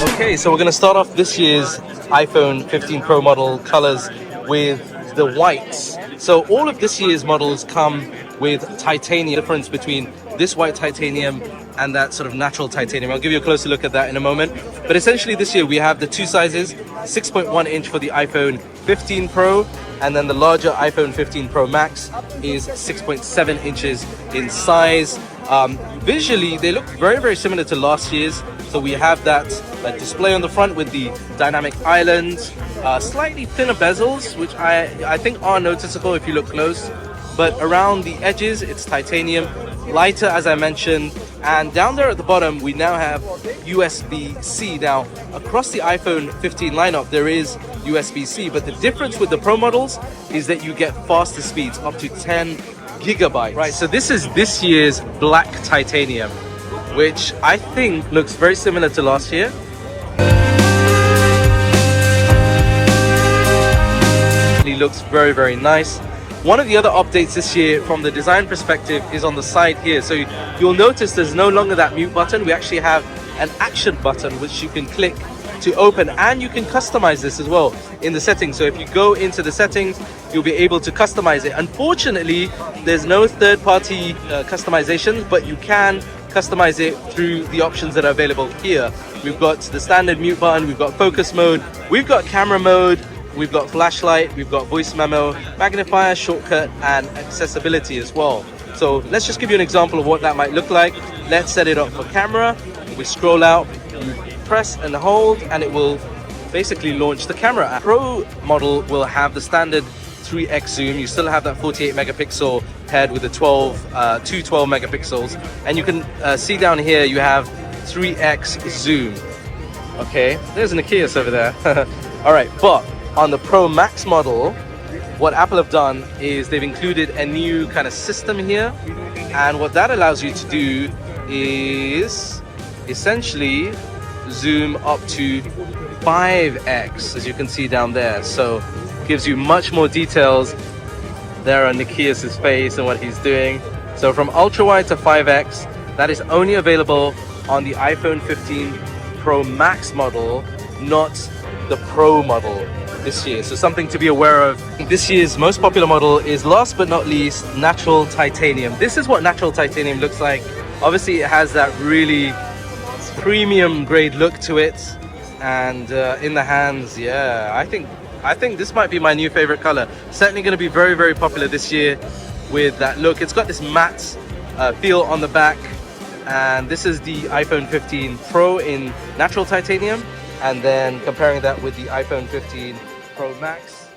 Okay, so we're going to start off this year's iPhone 15 Pro model colors with the whites. So all of this year's models come with titanium. Difference between this white titanium and that sort of natural titanium. I'll give you a closer look at that in a moment. But essentially this year we have the two sizes, 6.1 inch for the iPhone 15 Pro, and then the larger iPhone 15 Pro Max is 6.7 inches in size. Visually, they look very similar to last year's. So we have that display on the front with the dynamic islands, slightly thinner bezels, which I think are noticeable if you look close. But around the edges, it's titanium, lighter as I mentioned. And down there at the bottom, we now have USB-C. Now, across the iPhone 15 lineup, there is USB-C, but the difference with the Pro models is that you get faster speeds, up to 10 gigabytes. Right, so this is this year's black titanium, which I think looks very similar to last year. It looks very nice. One of the other updates this year from the design perspective is on the side here. So you'll notice there's no longer that mute button. We actually have an action button which you can click to open, and you can customize this as well in the settings. So if you go into the settings, you'll be able to customize it. Unfortunately, there's no third-party customizations, but you can customize it through the options that are available here. We've got the standard mute button, we've got focus mode, we've got camera mode, we've got flashlight, we've got voice memo, magnifier, shortcut, and accessibility as well. So let's just give you an example of what that might look like. Let's set it up for camera. We scroll out, you press and hold, and it will basically launch the camera app. Pro model will have the standard 3x zoom. You still have that 48 megapixel paired with the 212 megapixels, and you can see down here you have 3x zoom. Okay, there's Nikias over there. All right, but on the Pro Max model, what Apple have done is they've included a new kind of system here, and what that allows you to do is essentially zoom up to 5x, as you can see down there. So gives you much more details there on Nikias's face and what he's doing. So from ultra wide to 5x, that is only available on the iPhone 15 Pro Max model, not the Pro model this year. So something to be aware of. This year's most popular model is, last but not least, natural titanium. This is what natural titanium looks like. Obviously it has that really premium grade look to it, and in the hands, yeah, I think this might be my new favorite color. Certainly going to be very popular this year with that look. It's got this matte feel on the back, and this is the iPhone 15 Pro in natural titanium, and then comparing that with the iPhone 15 Pro Max.